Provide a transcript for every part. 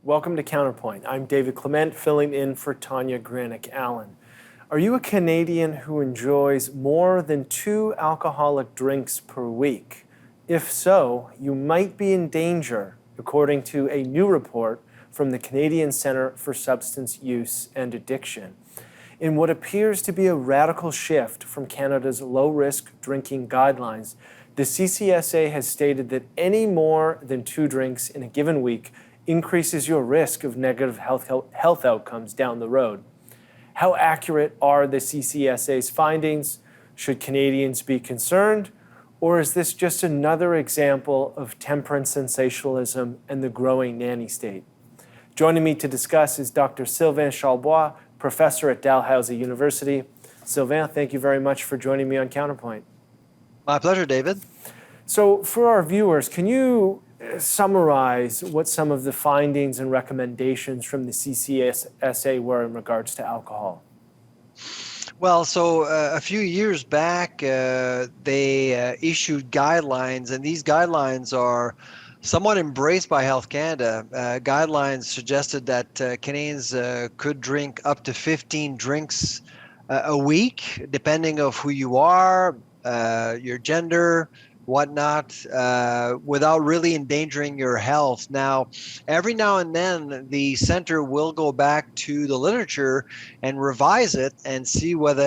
Welcome to Counterpoint. I'm David Clement, filling in for Tanya Granick-Allen. Are you a Canadian who enjoys more than 2 alcoholic drinks per week? If so, you might be in danger, according to a new report from the Canadian Centre for Substance Use and Addiction. In what appears to be a radical shift from Canada's low-risk drinking guidelines, the CCSA has stated that any more than 2 drinks in a given week increases your risk of negative health outcomes down the road. How accurate are the CCSA's findings? Should Canadians be concerned? Or is this just another example of temperance sensationalism and the growing nanny state? Joining me to discuss is Dr. Sylvain Charlebois, professor at Dalhousie University. Sylvain, thank you very much for joining me on Counterpoint. My pleasure, David. So for our viewers, can you summarize what some of the findings and recommendations from the CCSA were in regards to alcohol? Well, so a few years back, they issued guidelines, and these guidelines are somewhat embraced by Health Canada. Guidelines suggested that Canadians could drink up to 15 drinks a week, depending of who you are, your gender, whatnot, without really endangering your health. Now, every now and then, the center will go back to the literature and revise it and see what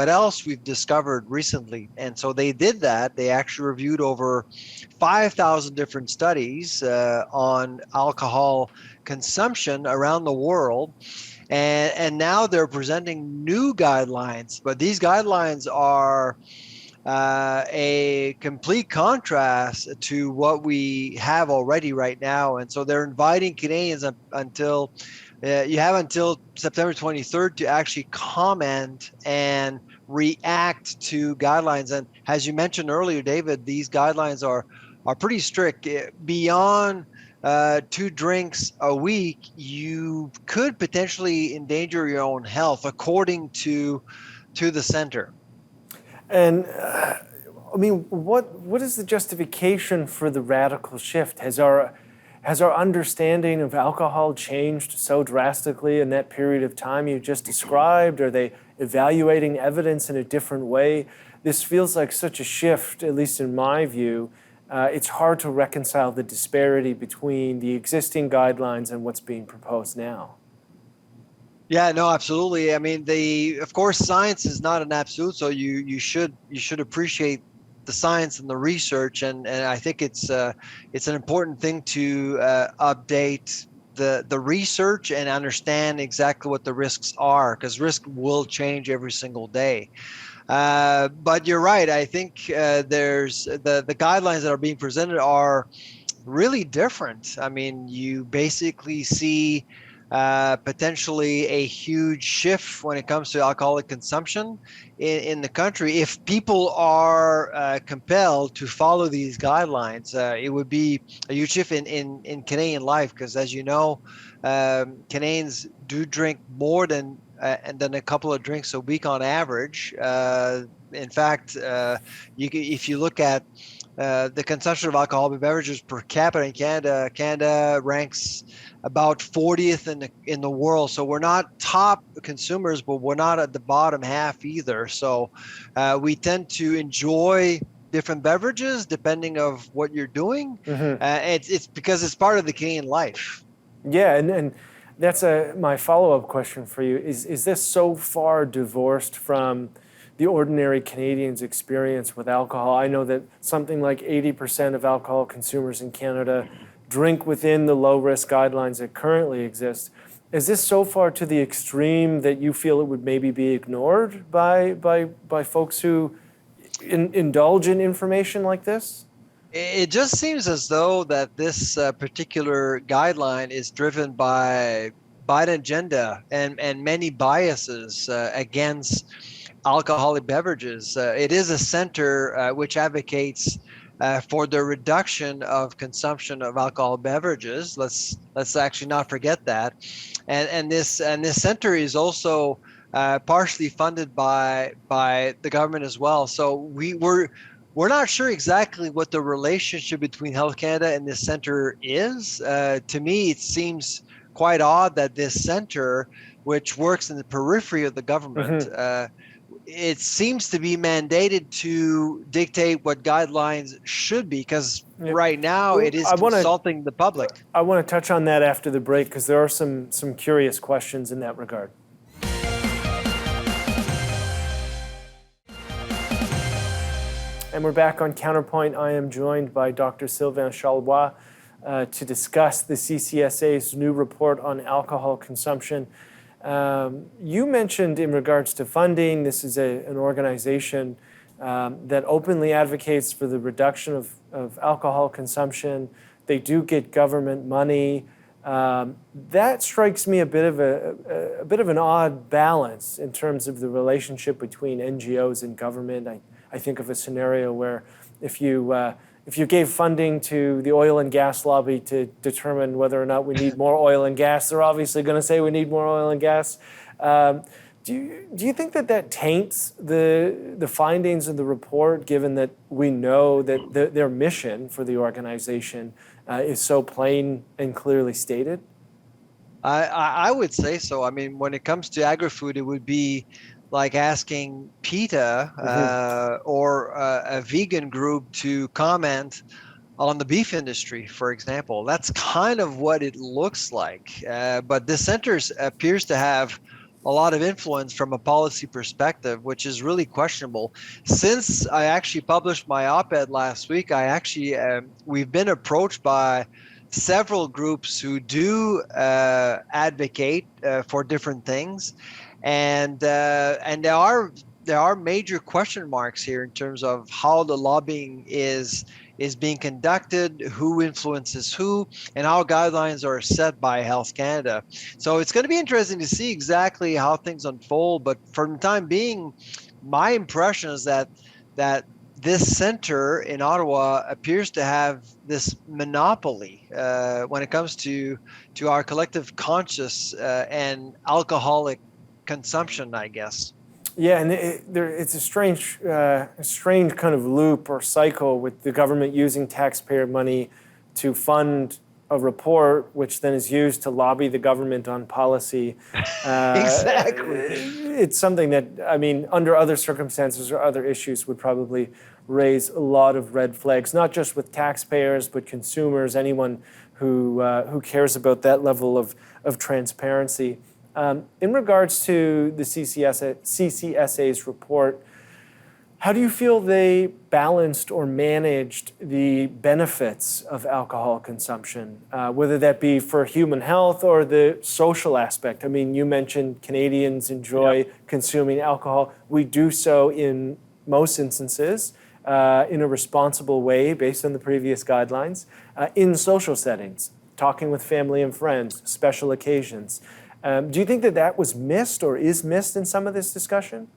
else we've discovered recently. And so they did that. They actually reviewed over 5,000 different studies on alcohol consumption around the world. And now they're presenting new guidelines, but these guidelines are a complete contrast to what we have already right now. And so they're inviting Canadians until you have until September 23rd to actually comment and react to guidelines. And as you mentioned earlier, David, these guidelines are pretty strict. Beyond 2 drinks a week, you could potentially endanger your own health, according to the center. And I mean, what is the justification for the radical shift? Has our understanding of alcohol changed so drastically in that period of time you just described? Are they evaluating evidence in a different way? This feels like such a shift, at least in my view. It's hard to reconcile the disparity between the existing guidelines and what's being proposed now. Yeah, no, absolutely. I mean, of course, science is not an absolute, so you should appreciate the science and the research, and I think it's an important thing to update the research and understand exactly what the risks are, because risk will change every single day. But you're right. I think there's the guidelines that are being presented are really different. I mean, you basically see potentially a huge shift when it comes to alcoholic consumption in the country. If people are compelled to follow these guidelines, it would be a huge shift in Canadian life, because as you know, Canadians do drink more than a couple of drinks a week on average. In fact, if you look at the consumption of alcoholic beverages per capita in Canada, Canada ranks about 40th in the world. So we're not top consumers, but we're not at the bottom half either. So we tend to enjoy different beverages depending of what you're doing. Mm-hmm. It's because it's part of the Canadian life. Yeah, and that's my follow-up question for you. Is this so far divorced from the ordinary Canadian's experience with alcohol? I know that something like 80% of alcohol consumers in Canada drink within the low-risk guidelines that currently exist. Is this so far to the extreme that you feel it would maybe be ignored by folks who indulge in information like this? It just seems as though that this particular guideline is driven by an agenda and many biases against alcoholic beverages. It is a center which advocates for the reduction of consumption of alcohol beverages. Let's actually not forget that. And this center is also partially funded by the government as well. So we're not sure exactly what the relationship between Health Canada and this center is. To me, it seems quite odd that this center, which works in the periphery of the government, it seems to be mandated to dictate what guidelines should be, because right now it is consulting the public. I want to touch on that after the break, because there are some curious questions in that regard. And we're back on Counterpoint. I am joined by Dr. Sylvain Charlebois to discuss the CCSA's new report on alcohol consumption. You mentioned in regards to funding, this is an organization that openly advocates for the reduction of alcohol consumption. They do get government money. That strikes me a bit of an odd balance in terms of the relationship between NGOs and government. I think of a scenario where if you gave funding to the oil and gas lobby to determine whether or not we need more oil and gas, they're obviously going to say we need more oil and gas. Do you think that taints the findings of the report, given that we know that their mission for the organization is so plain and clearly stated? I would say so. I mean, when it comes to agri-food, it would be like asking PETA or a vegan group to comment on the beef industry, for example. That's kind of what it looks like. But this center appears to have a lot of influence from a policy perspective, which is really questionable. Since I actually published my op-ed last week, we've been approached by several groups who do advocate for different things. And there are major question marks here in terms of how the lobbying is being conducted, who influences who, and how guidelines are set by Health Canada. So it's going to be interesting to see exactly how things unfold. But for the time being, my impression is that this center in Ottawa appears to have this monopoly when it comes to our collective conscious and alcoholic consumption, I guess. Yeah, and it's a strange kind of loop or cycle with the government using taxpayer money to fund a report, which then is used to lobby the government on policy. Exactly. It's something that, I mean, under other circumstances or other issues would probably raise a lot of red flags, not just with taxpayers, but consumers, anyone who cares about that level of transparency. In regards to the CCSA's report, how do you feel they balanced or managed the benefits of alcohol consumption, whether that be for human health or the social aspect? I mean, you mentioned Canadians enjoy consuming alcohol. We do so in most instances in a responsible way based on the previous guidelines, in social settings, talking with family and friends, special occasions. Do you think that was missed or is missed in some of this discussion?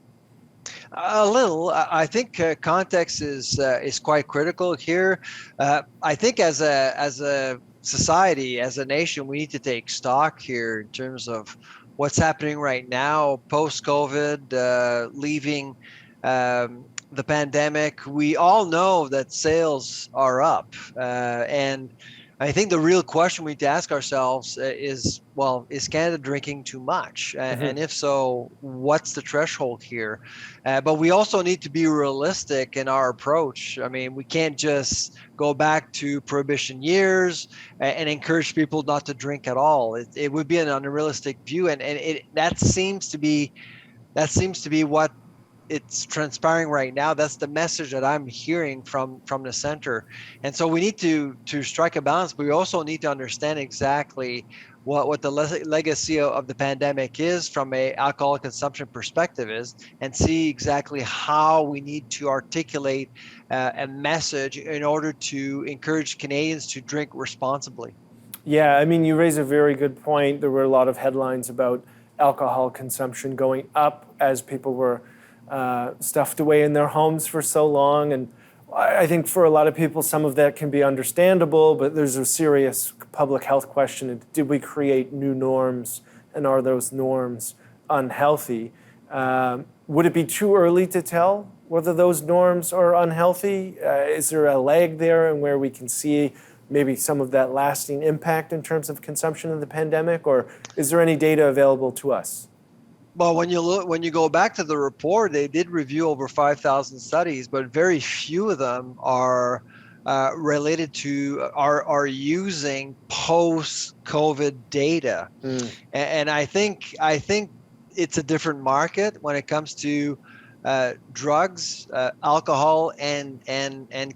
A little. I think context is quite critical here. I think as a society, as a nation, we need to take stock here in terms of what's happening right now, post-COVID, leaving the pandemic. We all know that sales are up, and I think the real question we need to ask ourselves is Canada drinking too much? And if so, what's the threshold here? But we also need to be realistic in our approach. I mean, we can't just go back to prohibition years and encourage people not to drink at all. It would be an unrealistic view, and that seems to be what it's transpiring right now. That's the message that I'm hearing from the center. And so we need to strike a balance, but we also need to understand exactly what the legacy of the pandemic is from a alcohol consumption perspective is, and see exactly how we need to articulate a message in order to encourage Canadians to drink responsibly. Yeah, I mean, you raise a very good point. There were a lot of headlines about alcohol consumption going up as people were stuffed away in their homes for so long. And I think for a lot of people, some of that can be understandable, but there's a serious public health question. Did we create new norms, and are those norms unhealthy? Would it be too early to tell whether those norms are unhealthy? Is there a lag there and where we can see maybe some of that lasting impact in terms of consumption of the pandemic, or is there any data available to us? Well, when you go back to the report, they did review over 5,000 studies, but very few of them are related to are using post-COVID data. And I think it's a different market when it comes to drugs, alcohol, and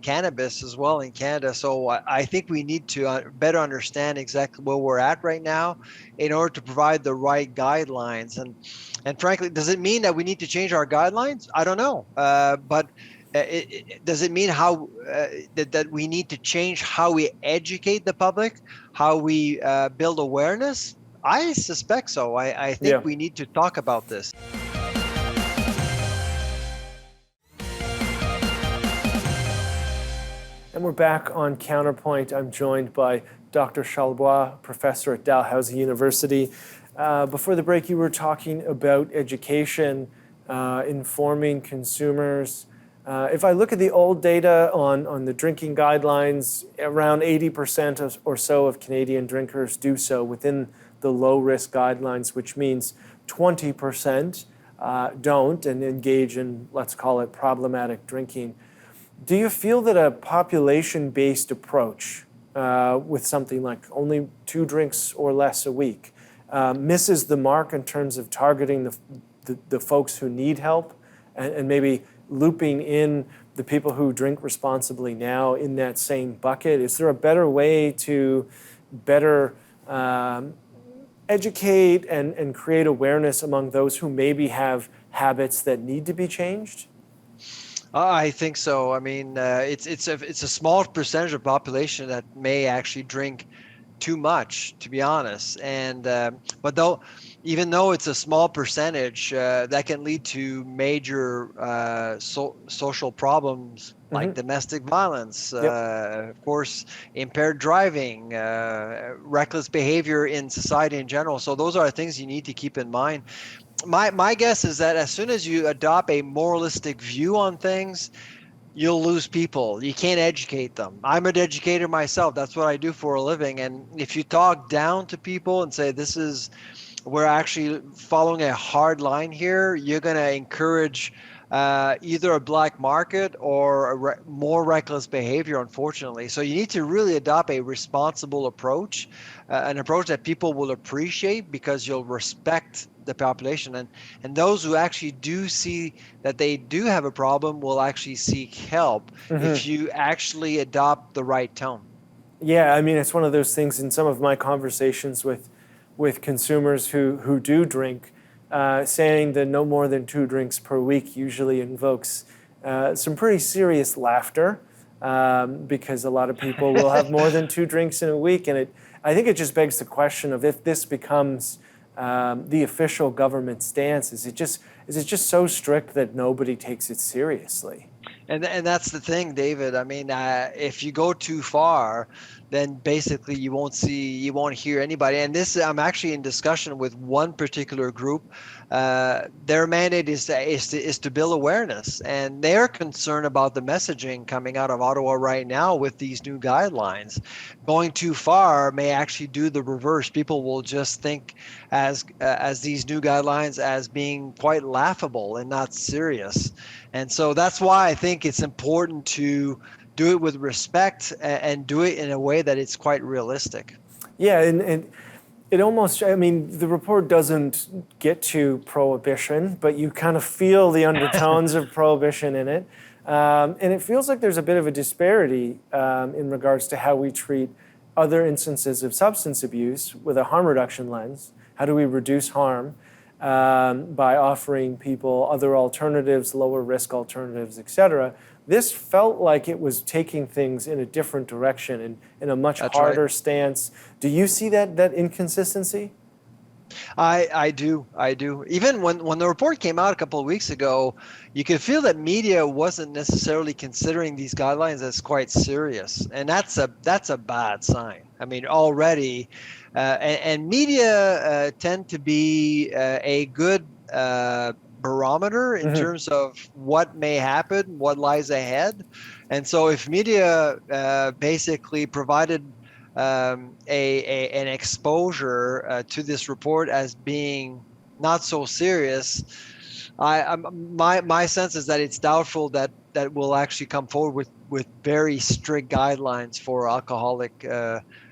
cannabis as well in Canada. So I think we need to better understand exactly where we're at right now in order to provide the right guidelines. And frankly, does it mean that we need to change our guidelines? I don't know. But does it mean that we need to change how we educate the public, how we build awareness? I suspect so. I think we need to talk about this. And we're back on Counterpoint. I'm joined by Dr. Charlebois, professor at Dalhousie University. Before the break, you were talking about education, informing consumers. If I look at the old data on the drinking guidelines, around 80% or so of Canadian drinkers do so within the low-risk guidelines, which means 20% don't and engage in, let's call it, problematic drinking. Do you feel that a population-based approach with something like only 2 drinks or less a week misses the mark in terms of targeting the folks who need help and maybe looping in the people who drink responsibly now in that same bucket? Is there a better way to better educate and create awareness among those who maybe have habits that need to be changed? I think so. I mean, it's a small percentage of population that may actually drink too much, to be honest. And but even though it's a small percentage, that can lead to major social problems like domestic violence, of course, impaired driving, reckless behavior in society in general. So those are things you need to keep in mind. My guess is that as soon as you adopt a moralistic view on things, you'll lose people. You can't educate them. I'm an educator myself. That's what I do for a living. And if you talk down to people and say, we're actually following a hard line here, you're going to encourage either a black market or more reckless behavior, unfortunately. So you need to really adopt a responsible approach, an approach that people will appreciate because you'll respect the population. And those who actually do see that they do have a problem will actually seek help if you actually adopt the right tone. Yeah, I mean, it's one of those things in some of my conversations with consumers who do drink, saying that no more than 2 drinks per week usually invokes some pretty serious laughter because a lot of people will have more than 2 drinks in a week. And I think it just begs the question of if this becomes the official government stance, is it just so strict that nobody takes it seriously? And that's the thing, David. I mean, if you go too far, then basically you won't hear anybody. And I'm actually in discussion with one particular group. Their mandate is to build awareness, and they're concerned about the messaging coming out of Ottawa right now with these new guidelines. Going too far may actually do the reverse. People will just think as these new guidelines as being quite laughable and not serious. And so that's why I think it's important to do it with respect and do it in a way that it's quite realistic. Yeah, and it almost, I mean, the report doesn't get to prohibition, but you kind of feel the undertones of prohibition in it. And it feels like there's a bit of a disparity in regards to how we treat other instances of substance abuse with a harm reduction lens. How do we reduce harm by offering people other alternatives, lower risk alternatives, et cetera? This felt like it was taking things in a different direction and in a much harder stance. Do you see that inconsistency? I do. Even when the report came out a couple of weeks ago, you could feel that media wasn't necessarily considering these guidelines as quite serious, and that's a bad sign. I mean, already, and media tend to be a good barometer in terms of what may happen, what lies ahead. And so if media basically provided an exposure to this report as being not so serious, my sense is that it's doubtful that will actually come forward with very strict guidelines for alcoholic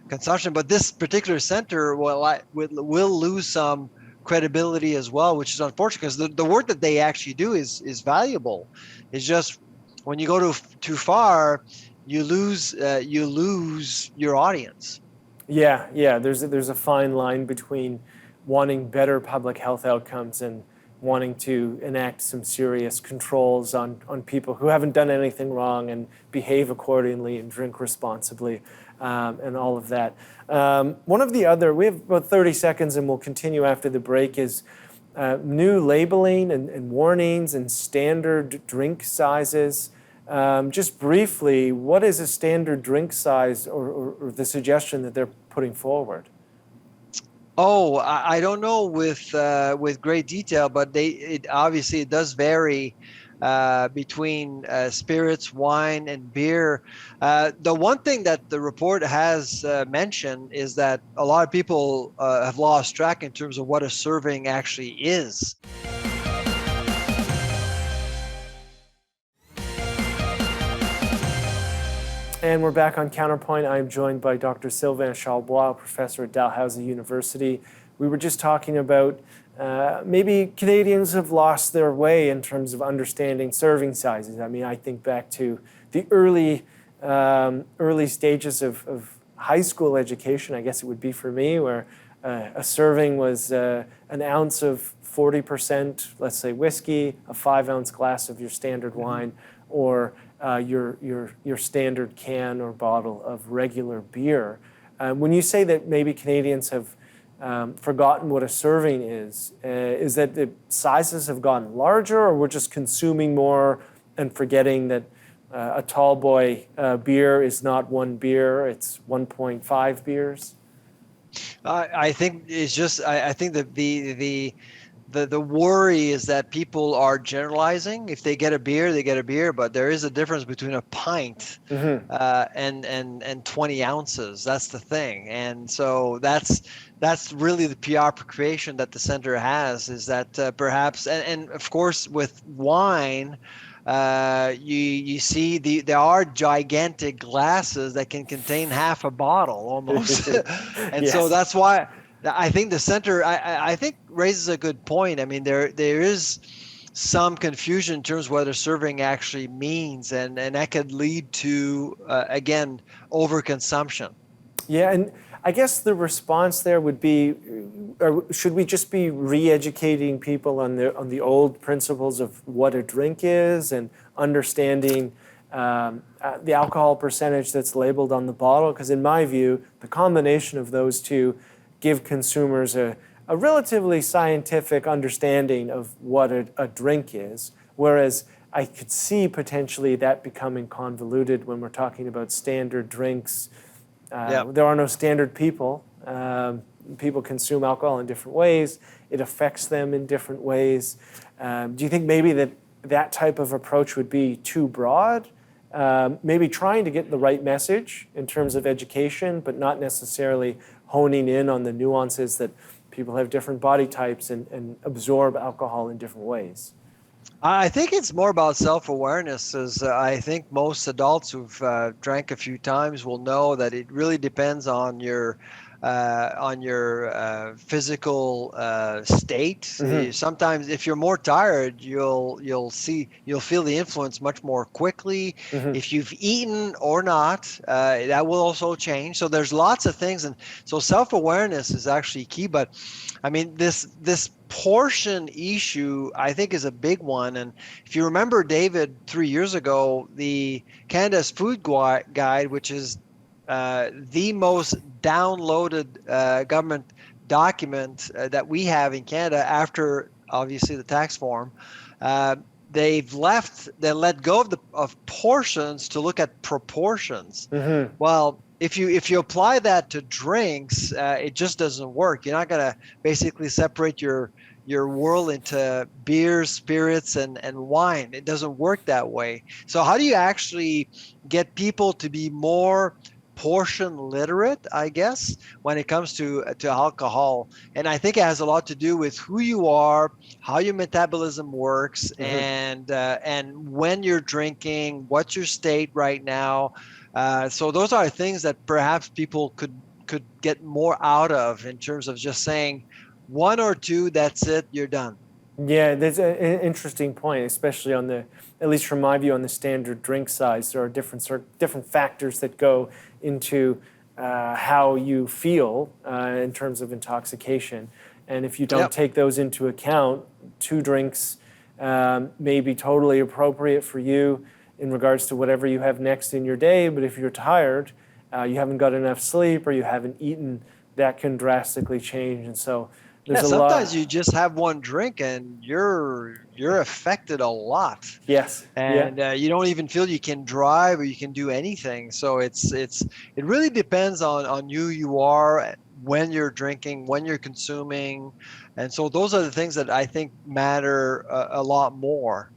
consumption. But this particular center will lose some credibility as well, which is unfortunate, because the work that they actually do is valuable. It's just when you go too far, you lose your audience. Yeah. There's a fine line between wanting better public health outcomes and wanting to enact some serious controls on people who haven't done anything wrong and behave accordingly and drink responsibly, and all of that. One of the other, we have about 30 seconds and we'll continue after the break, is new labeling and warnings and standard drink sizes. Just briefly, what is a standard drink size, or the suggestion that they're putting forward? Oh, I don't know with great detail, but it obviously does vary between spirits, wine, and beer. The one thing that the report has mentioned is that a lot of people have lost track in terms of what a serving actually is. And we're back on Counterpoint. I'm joined by Dr. Sylvain Charlebois, professor at Dalhousie University. We were just talking about maybe Canadians have lost their way in terms of understanding serving sizes. I mean, I think back to the early stages of high school education, I guess it would be for me, where a serving was an ounce of 40%, let's say, whiskey, a 5-ounce glass of your standard wine, or your standard can or bottle of regular beer. When you say that maybe Canadians have forgotten what a serving is that the sizes have gotten larger, or we're just consuming more and forgetting that a tall boy beer is not one beer, it's 1.5 beers? I think it's just, I think that the worry is that people are generalizing. If they get a beer, they get a beer, but there is a difference between a pint and 20 ounces. That's the thing. And so that's really the preoccupation that the center has, is that perhaps, and of course with wine, you see there are gigantic glasses that can contain half a bottle almost. And Yes. so that's why I think the center, I think, raises a good point. I mean, there is some confusion in terms of what a serving actually means, and that could lead to, again, overconsumption. Yeah, and I guess the response there would be, should we just be re-educating people on the old principles of what a drink is, and understanding the alcohol percentage that's labeled on the bottle? Because in my view, the combination of those two give consumers a relatively scientific understanding of what a drink is, whereas I could see potentially that becoming convoluted when we're talking about standard drinks. There are no standard people. People consume alcohol in different ways. It affects them in different ways. Do you think maybe that type of approach would be too broad? Maybe trying to get the right message in terms of education, but not necessarily honing in on the nuances that people have different body types and absorb alcohol in different ways. I think it's more about self-awareness, as I think most adults who've drank a few times will know that it really depends on your physical state. Sometimes if you're more tired, you'll feel the influence much more quickly. If you've eaten or not, that will also change. So there's lots of things, and so self-awareness is actually key. But I mean, this portion issue, I think, is a big one. And if you remember, David, 3 years ago, the Canada's Food Guide, which is the most downloaded government document that we have in Canada after, obviously, the tax form, they let go of portions to look at proportions. Well, if you apply that to drinks, it just doesn't work. You're not going to basically separate your your world into beer, spirits, and wine. It doesn't work that way. So how do you actually get people to be more portion literate, I guess, when it comes to alcohol? And I think it has a lot to do with who you are, how your metabolism works, and when you're drinking, what's your state right now. So those are things that perhaps people could get more out of in terms of just saying one or two, that's it, you're done. Yeah, that's an interesting point, especially on the, at least from my view, on the standard drink size. There are different factors that go into how you feel in terms of intoxication. And if you don't Yep. take those into account, 2 drinks may be totally appropriate for you in regards to whatever you have next in your day. But if you're tired, you haven't got enough sleep, or you haven't eaten, that can drastically change. And so Yeah, there's a sometimes lot. you just have one drink and you're affected a lot, Yes. Yeah. and you don't even feel you can drive or you can do anything. So it really depends on who you are, when you're drinking, when you're consuming, and so those are the things that I think matter a lot more.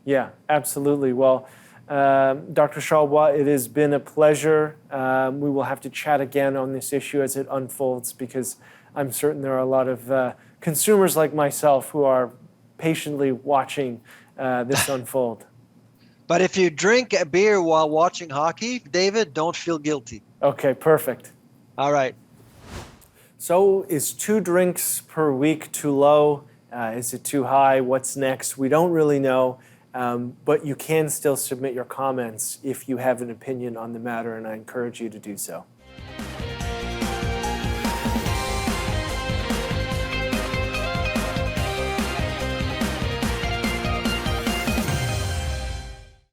Yeah, absolutely. Well, Dr. Charlebois, it has been a pleasure. We will have to chat again on this issue as it unfolds, because I'm certain there are a lot of consumers like myself who are patiently watching this unfold. But if you drink a beer while watching hockey, David, don't feel guilty. Okay, perfect. All right. So is 2 drinks per week too low? Is it too high? What's next? We don't really know, but you can still submit your comments if you have an opinion on the matter, and I encourage you to do so.